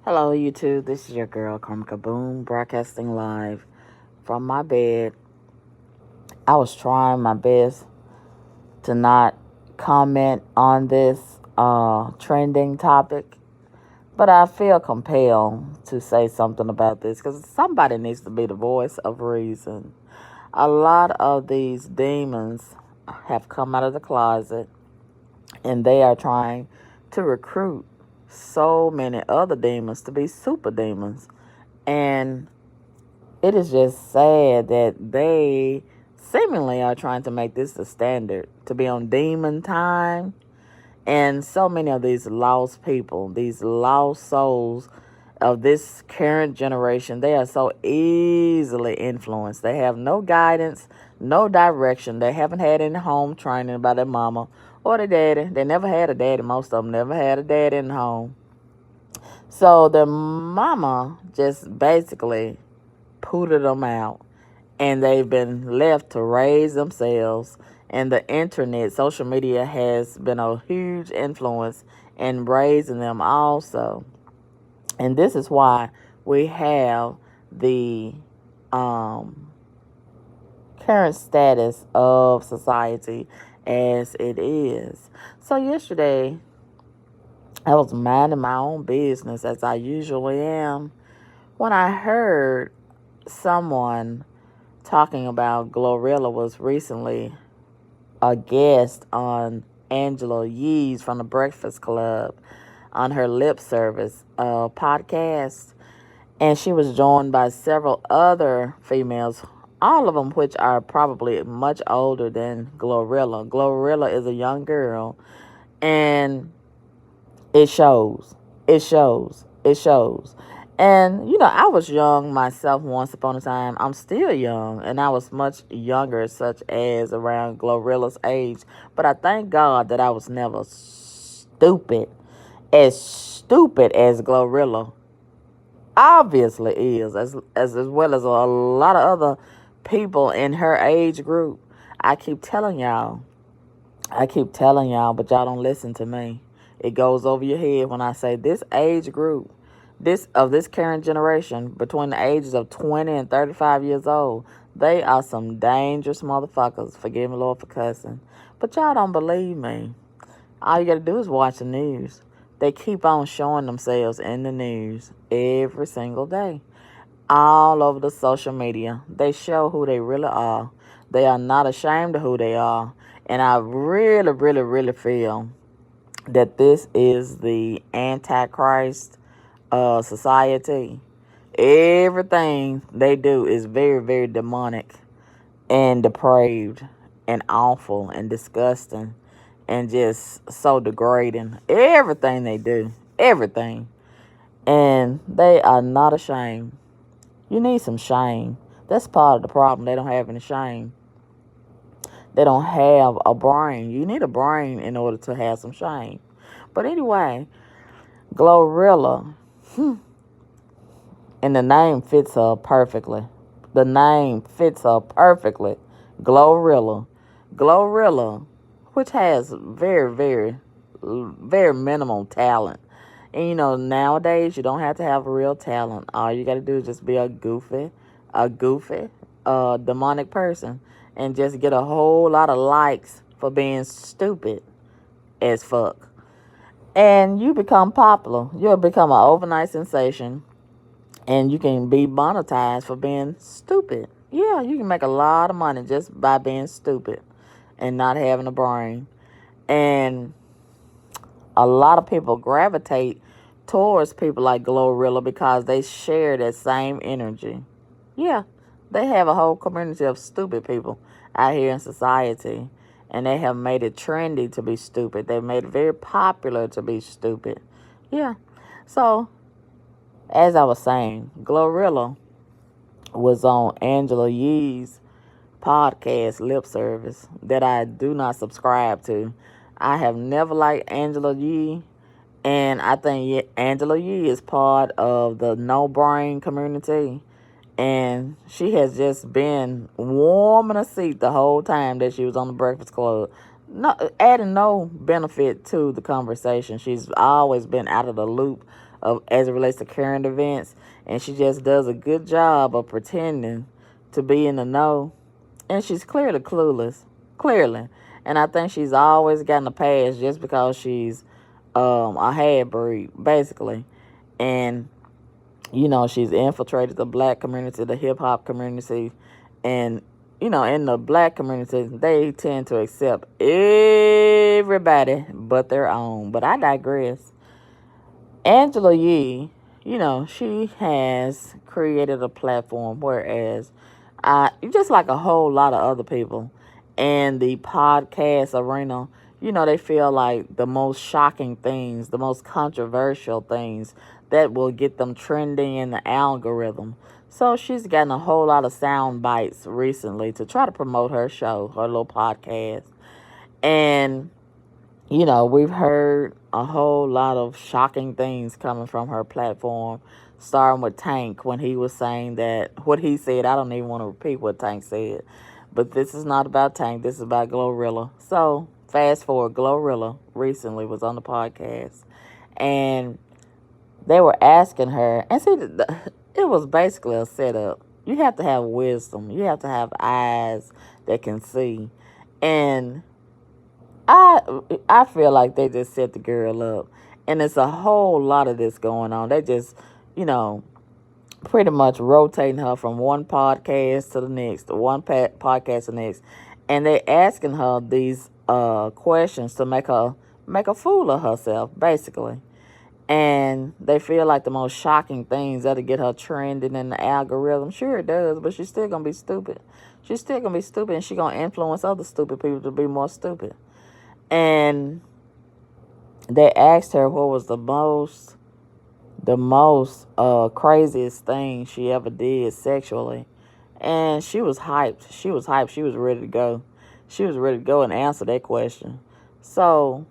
Hello, YouTube. This is your girl, Karmika Boom, broadcasting live from my bed. I was trying my best to not comment on this trending topic, but I feel compelled to say something about this because somebody needs to be the voice of reason. A lot of these demons have come out of the closet and they are trying to recruit so many other demons to be super demons. And it is just sad that they seemingly are trying to make this the standard to be on demon time. And so many of these lost people, these lost souls of this current generation, they are so easily influenced. They have no guidance, no direction. They haven't had any home training by their mama or their daddy. They never had a daddy. Most of them never had a daddy in the home. So their mama just basically pooted them out, and they've been left to raise themselves. And the internet, social media, has been a huge influence in raising them also. And this is why we have the current status of society as it is. So yesterday, I was minding my own business as I usually am when I heard someone talking about Glorilla was recently a guest on Angela Yee's from the Breakfast Club on her lip service podcast. And she was joined by several other females, all of them which are probably much older than Glorilla. Glorilla is a young girl, and it shows. It shows. It shows. And, I was young myself once upon a time. I'm still young, and I was much younger, such as around Glorilla's age. But I thank God that I was never stupid as Glorilla obviously is, as well as a lot of other people in her age group. I keep telling y'all, but y'all don't listen to me. It goes over your head when I say this age group, this current generation, between the ages of 20 and 35 years old, they are some dangerous motherfuckers. Forgive me, Lord, for cussing. But y'all don't believe me. All you got to do is watch the news. They keep on showing themselves in the news every single day. All over the social media. They show who they really are. They are not ashamed of who they are. And I really, really, really feel that this is the Antichrist society. Everything they do is very, very demonic and depraved and awful and disgusting and just so degrading. Everything they do. Everything. And they are not ashamed. You need some shame. That's part of the problem. They don't have any shame. They don't have a brain. You need a brain in order to have some shame. But anyway, Glorilla, and the name fits her perfectly. The name fits her perfectly. Glorilla. Glorilla, which has very, very, very minimal talent. And nowadays you don't have to have real talent. All you got to do is just be a goofy, demonic person, and just get a whole lot of likes for being stupid as fuck. And you become popular. You'll become an overnight sensation, and you can be monetized for being stupid. Yeah, you can make a lot of money just by being stupid and not having a brain. And a lot of people gravitate towards people like Glorilla because they share that same energy. Yeah, they have a whole community of stupid people out here in society, and they have made it trendy to be stupid. They've made it very popular to be stupid. Yeah. So, as I was saying, Glorilla was on Angela Yee's podcast lip service that I do not subscribe to. I have never liked Angela Yee, and I think Angela Yee is part of the no brain community. And she has just been warming a seat the whole time that she was on the Breakfast Club. No, adding no benefit to the conversation. She's always been out of the loop as it relates to current events, and she just does a good job of pretending to be in the know, and she's clearly clueless, clearly. And I think she's always gotten a pass just because she's a half breed, basically. And she's infiltrated the black community, the hip hop community, and in the black community, they tend to accept everybody but their own. But I digress. Angela Yee, she has created a platform, whereas just like a whole lot of other people in the podcast arena, they feel like the most shocking things, the most controversial things that will get them trending in the algorithm. So she's gotten a whole lot of sound bites recently to try to promote her show, her little podcast. And we've heard a whole lot of shocking things coming from her platform, starting with Tank when he was saying that, what he said, I don't even want to repeat what Tank said, but this is not about Tank, this is about Glorilla. So, fast forward, Glorilla recently was on the podcast, and they were asking her, and see, it was basically a setup. You have to have wisdom. You have to have eyes that can see. And I feel like they just set the girl up. And it's a whole lot of this going on. They just, pretty much rotating her from one podcast to the next, one podcast to the next. And they asking her these questions to make a fool of herself, basically. And they feel like the most shocking things that'll get her trending in the algorithm. Sure it does, but she's still going to be stupid. She's still going to be stupid, and she's going to influence other stupid people to be more stupid. And they asked her what was the most craziest thing she ever did sexually. And she was hyped. She was hyped. She was ready to go. She was ready to go and answer that question. So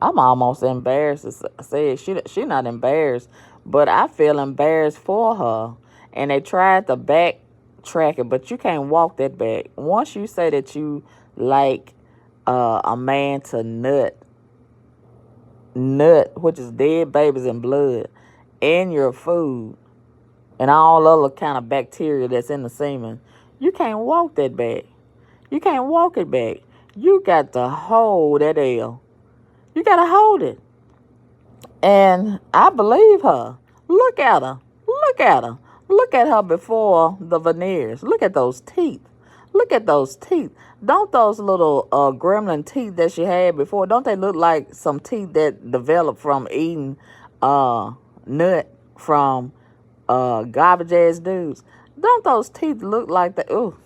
I'm almost embarrassed to say it. She not embarrassed, but I feel embarrassed for her. And they tried to backtrack it, but you can't walk that back. Once you say that you like a man to nut, which is dead babies and blood, in your food, and all other kind of bacteria that's in the semen, you can't walk that back. You can't walk it back. You got to hold that L. You got to hold it. And I believe her. Look at her. Look at her. Look at her before the veneers. Look at those teeth. Look at those teeth. Don't those little gremlin teeth that she had before, don't they look like some teeth that developed from eating nut from garbage ass dudes? Don't those teeth look like that? Ooh.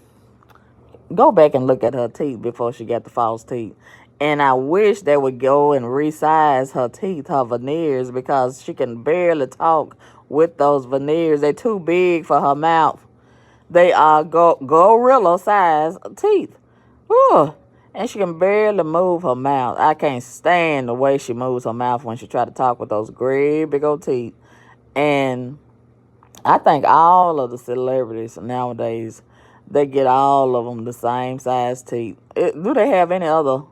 Go back and look at her teeth before she got the false teeth. And I wish they would go and resize her teeth, her veneers, because she can barely talk with those veneers. They're too big for her mouth. They are gorilla size teeth. Ooh. And she can barely move her mouth. I can't stand the way she moves her mouth when she try to talk with those great big old teeth. And I think all of the celebrities nowadays, they get all of them the same size teeth. Do they have any other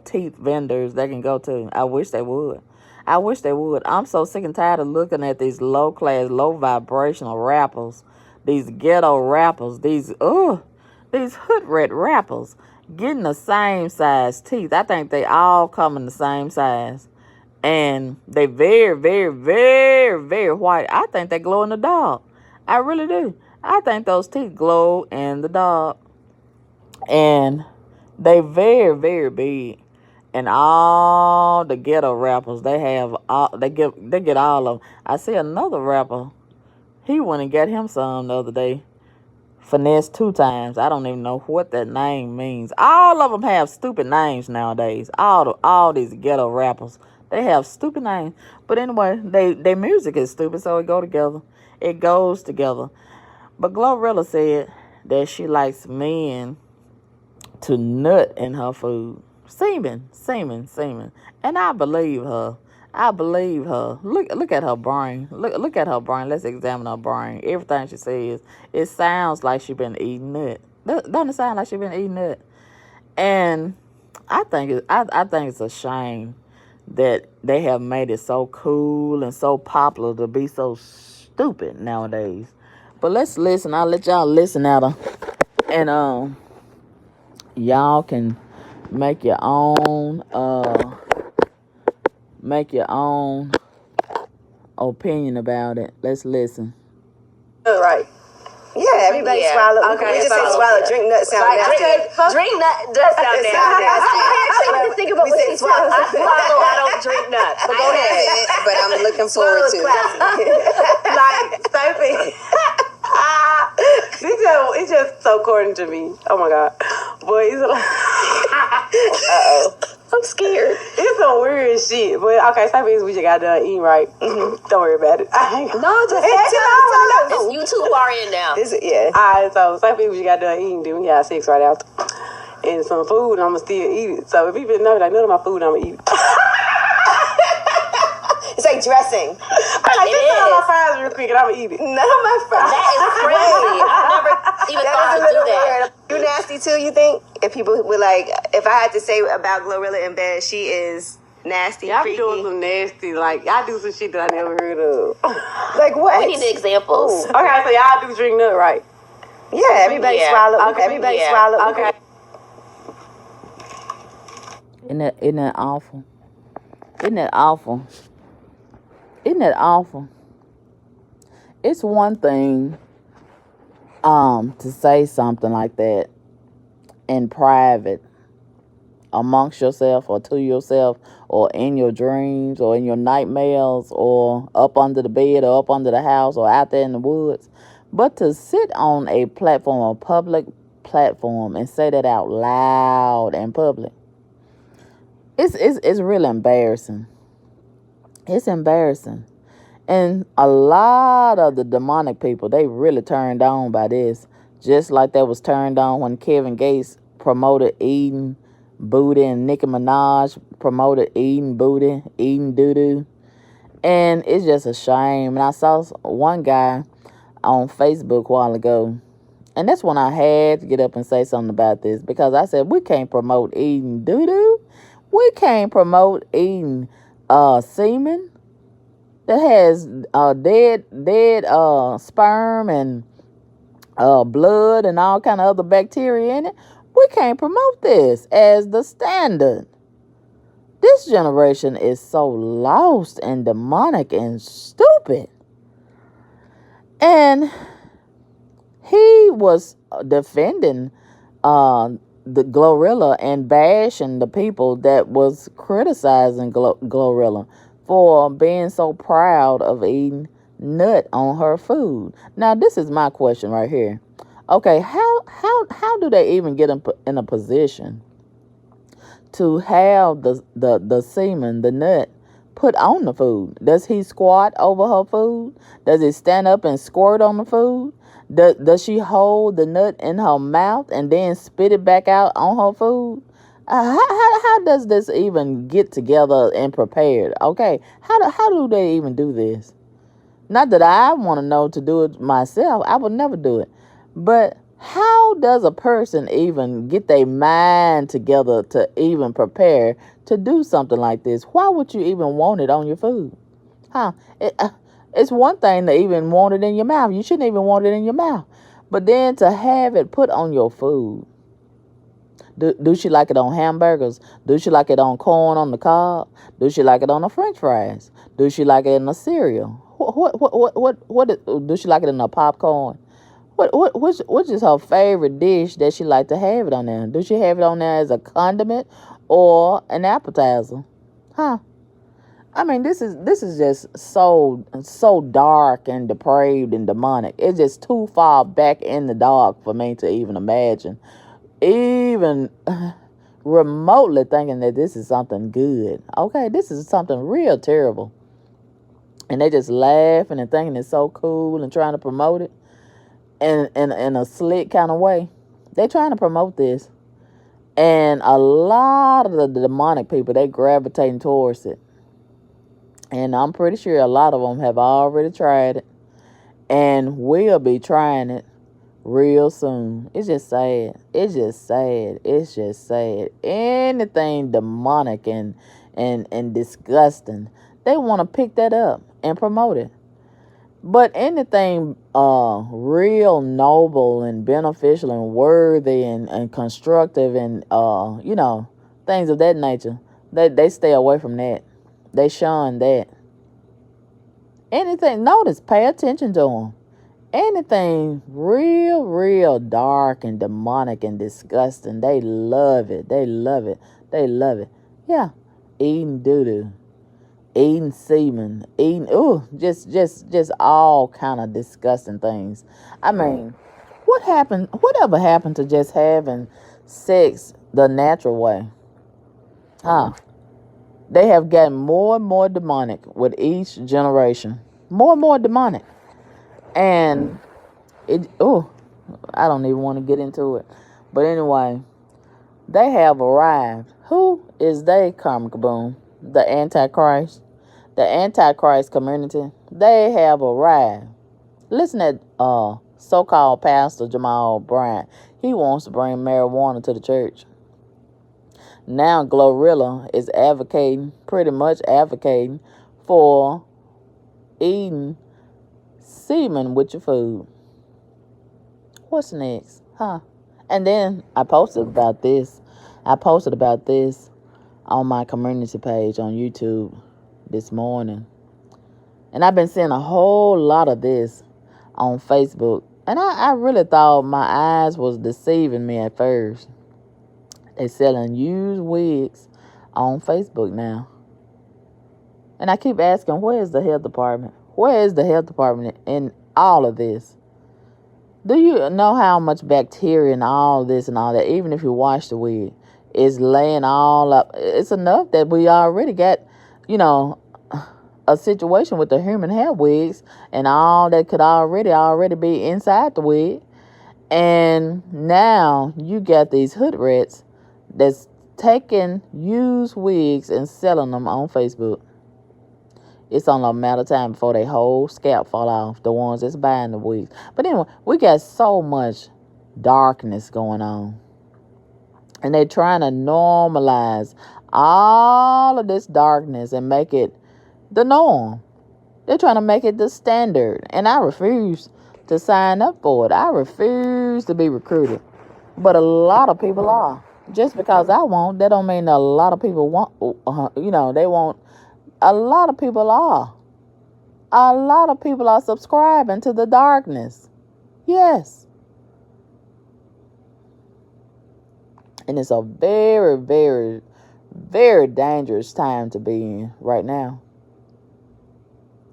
teeth vendors they can go to? I wish they would. I wish they would. I'm so sick and tired of looking at these low class, low vibrational rappers, these ghetto rappers, these hood rat rappers getting the same size teeth. I think they all come in the same size. And they very, very, very, very white. I think they glow in the dark. I really do. I think those teeth glow in the dark. And they very, very big. And all the ghetto rappers, they get all of them. I see another rapper, he went and got him some the other day. Finesse 2 times. I don't even know what that name means. All of them have stupid names nowadays. All these ghetto rappers, they have stupid names. But anyway, their music is stupid, so it go together. It goes together. But Glorilla said that she likes men to nut in her food. Semen. And I believe her. Look at her brain. Look at her brain. Let's examine her brain. Everything she says, it sounds like she been eating nut. Doesn't it sound like she been eating nut? And I think it's a shame that they have made it so cool and so popular to be so stupid nowadays. But let's listen. I'll let y'all listen at her, and y'all can make your own opinion about it. Let's listen. Right. Yeah, everybody swallow. Okay, we just say swallow. Drink nut sound nasty. Drink nut does sound nasty. I actually have to think about what she swallow. I swallow. I don't drink nut. But go ahead. But I'm looking forward to it. Like Sophie. It's just so corny to me. Oh my God. Boy, it's like I'm scared. It's some weird shit. But okay, Sophie, we just got done eating, right? Mm-hmm. Don't worry about it. No, just you too far in now. Yeah. Alright, so Sophie, we just got done eating, then we got sex right after. And some food, I'ma still eat it. So if people know like none of my food, I'ma eat it. It's like dressing. I'm like, just put on my fries real quick and I'ma eat it. None of my fries. That is crazy. I never even thought to do that. You nasty too, you think? If people were like, if I had to say about Glorilla in bed, she is nasty, y'all freaky. Doing some nasty, like, y'all do some shit that I never heard of. Like what? We need examples. Ooh. Okay, so y'all do drink nut, right? Yeah, everybody swallow. Okay, everybody swallow. Okay. Isn't that awful? Isn't that awful? Isn't that awful? It's one thing to say something like that in private amongst yourself or to yourself or in your dreams or in your nightmares or up under the bed or up under the house or out there in the woods. But to sit on a platform, a public platform, and say that out loud and public, it's really embarrassing. It's embarrassing. And a lot of the demonic people, they really turned on by this. Just like they was turned on when Kevin Gates promoted eating booty and Nicki Minaj promoted eating booty, eating doo-doo. And it's just a shame. And I saw one guy on Facebook a while ago. And that's when I had to get up and say something about this. Because I said, we can't promote eating doo-doo. We can't promote eating semen that has dead sperm and blood and all kind of other bacteria in it. We can't promote this as the standard. This generation is so lost and demonic and stupid. And he was defending the Glorilla and bashing the people that was criticizing Glorilla for being so proud of eating nut on her food. Now, this is my question right here. Okay, how do they even get in a position to have the semen, the nut, put on the food? Does he squat over her food? Does he stand up and squirt on the food? Does she hold the nut in her mouth and then spit it back out on her food? How does this even get together and prepared? Okay, how do they even do this? Not that I want to know to do it myself. I would never do it. But how does a person even get their mind together to even prepare to do something like this? Why would you even want it on your food? It's one thing to even want it in your mouth. You shouldn't even want it in your mouth. But then to have it put on your food. Do she like it on hamburgers? Do she like it on corn on the cob? Do she like it on the French fries? Do she like it in a cereal? What do she like it in a popcorn? Which is her favorite dish that she like to have it on there? Do she have it on there as a condiment or an appetizer? I mean, this is just so dark and depraved and demonic. It's just too far back in the dark for me to even imagine, even remotely thinking that this is something good. Okay, this is something real terrible. And they just laughing and thinking it's so cool and trying to promote it in a slick kind of way. They're trying to promote this. And a lot of the demonic people, they gravitating towards it. And I'm pretty sure a lot of them have already tried it and will be trying it real soon. It's just sad. It's just sad. It's just sad. Anything demonic and and disgusting. They want to pick that up and promote it. But anything real noble and beneficial and worthy and constructive and things of that nature, they stay away from that. They shun that. Anything, notice, pay attention to them. Anything real dark and demonic and disgusting, they love it. They love it. They love it. Yeah, eating doo-doo, eating semen, eating just all kind of disgusting things. I mean, whatever happened to just having sex the natural way? Huh? They have gotten more and more demonic with each generation. More and more demonic. And I don't even want to get into it. But anyway, they have arrived. Who is they, Karmic Boom? The Antichrist. The Antichrist community. They have arrived. Listen to so-called Pastor Jamal Bryant. He wants to bring marijuana to the church. Now Glorilla is pretty much advocating for eating semen with your food. What's next? Huh? And then I posted about this on my community page on YouTube this morning. And I've been seeing a whole lot of this on Facebook. And I really thought my eyes was deceiving me at first. They selling used wigs on Facebook now. And I keep asking, where is the health department? Where is the health department in all of this? Do you know how much bacteria and all this and all that, even if you wash the wig, is laying all up? It's enough that we already got, a situation with the human hair wigs and all that could already be inside the wig. And now you got these hoodrats that's taking used wigs and selling them on Facebook. It's only a matter of time before their whole scalp fall off, the ones that's buying the wigs. But anyway, we got so much darkness going on. And they're trying to normalize all of this darkness and make it the norm. They're trying to make it the standard. And I refuse to sign up for it. I refuse to be recruited. But a lot of people are. Just because I won't, that don't mean a lot of people want, they won't. A lot of people are. A lot of people are subscribing to the darkness. Yes. And it's a very, very, very dangerous time to be in right now.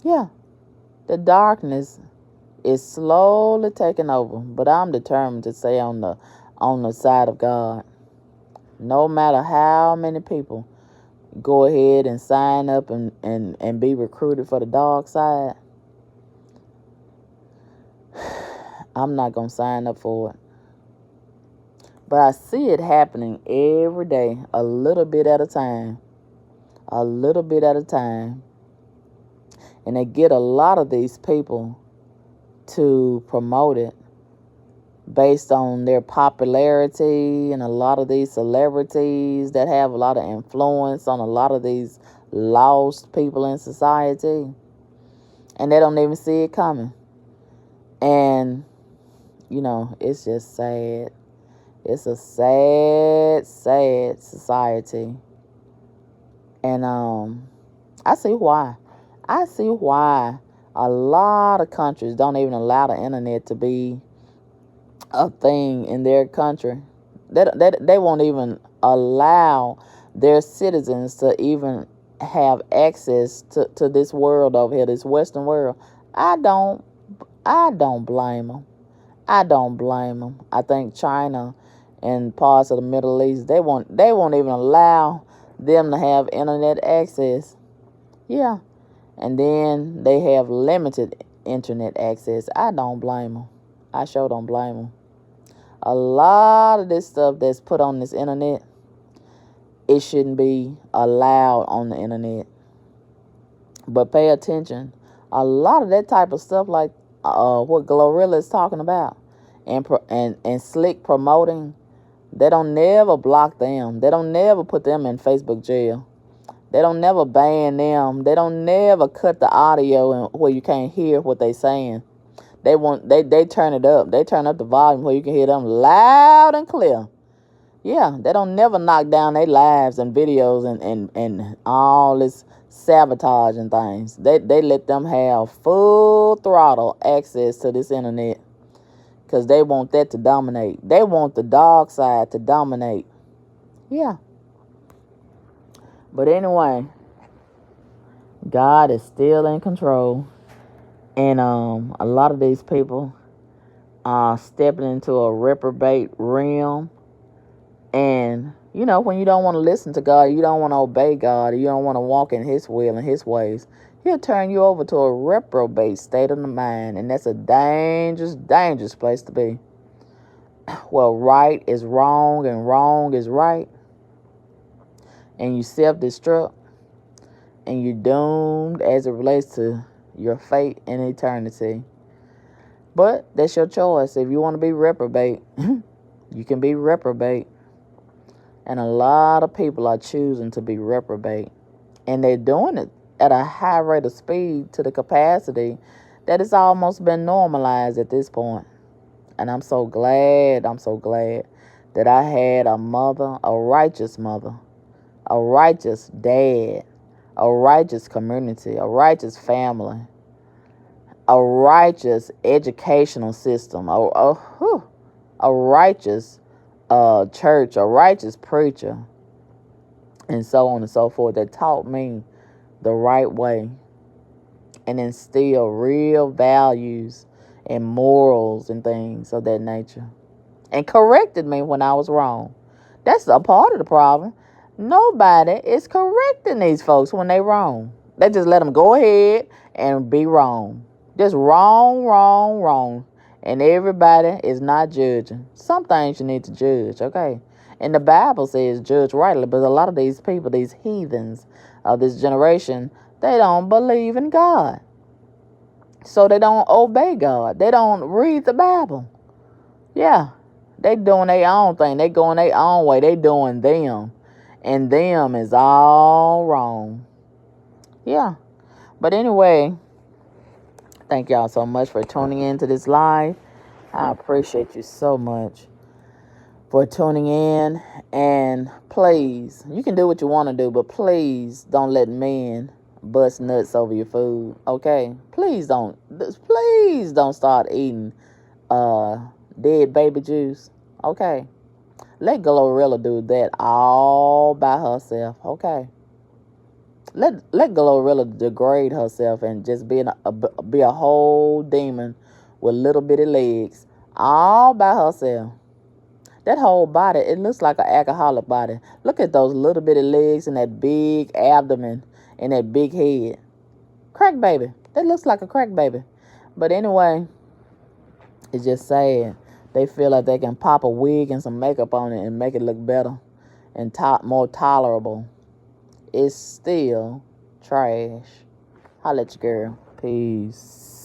Yeah. The darkness is slowly taking over. But I'm determined to stay on the side of God. No matter how many people go ahead and sign up and be recruited for the dark side, I'm not going to sign up for it. But I see it happening every day, a little bit at a time. A little bit at a time. And they get a lot of these people to promote it based on their popularity, and a lot of these celebrities that have a lot of influence on a lot of these lost people in society. And they don't even see it coming. And, it's just sad. It's a sad, sad society. And I see why. I see why a lot of countries don't even allow the internet to be a thing in their country. They won't even allow their citizens to even have access to this world over here, this Western world. I don't blame them. I don't blame them. I think China and parts of the Middle East, they won't even allow them to have internet access. Yeah. And then they have limited internet access. I don't blame them. I sure don't blame them. A lot of this stuff that's put on this internet, it shouldn't be allowed on the internet. But pay attention. A lot of that type of stuff, like what Glorilla is talking about, and Slick promoting, they don't never block them. They don't never put them in Facebook jail. They don't never ban them. They don't never cut the audio and where you can't hear what they saying. They turn it up. They turn up the volume where you can hear them loud and clear. Yeah, they don't never knock down their lives and videos and all this sabotage and things. They let them have full throttle access to this internet because they want that to dominate. They want the dark side to dominate. Yeah. But anyway, God is still in control. And a lot of these people are stepping into a reprobate realm. And, when you don't want to listen to God, you don't want to obey God, you don't want to walk in His will and His ways, He'll turn you over to a reprobate state of the mind. And that's a dangerous, dangerous place to be. Well, right is wrong and wrong is right. And you self-destruct. And you're doomed as it relates to your fate in eternity. But that's your choice. If you want to be reprobate, you can be reprobate. And a lot of people are choosing to be reprobate. And they're doing it at a high rate of speed to the capacity that it's almost been normalized at this point. And I'm so glad that I had a mother, a righteous dad, a righteous community, a righteous family, a righteous educational system, a righteous church, a righteous preacher, and so on and so forth, that taught me the right way and instill real values and morals and things of that nature, and corrected me when I was wrong. That's a part of the problem. Nobody is correcting these folks when they wrong. They just let them go ahead and be wrong. Just wrong, wrong, wrong. And everybody is not judging. Some things you need to judge, okay? And the Bible says judge rightly, but a lot of these people, these heathens of this generation, they don't believe in God. So they don't obey God. They don't read the Bible. Yeah, they doing their own thing. They going their own way. They doing them. And them is all wrong. Yeah. But anyway, thank y'all so much for tuning in to this live. I appreciate you so much for tuning in. And please, you can do what you want to do, but please don't let men bust nuts over your food. Okay? Please don't start eating dead baby juice. Okay? Let Glorilla do that all by herself. Okay? Let Glorilla degrade herself and just be a whole demon with little bitty legs all by herself. That whole body, it looks like an alcoholic body. Look at those little bitty legs and that big abdomen and that big head. Crack baby. That looks like a crack baby. But anyway, it's just sad. They feel like they can pop a wig and some makeup on it and make it look better and more tolerable. It's still trash. Holla at your girl. Peace.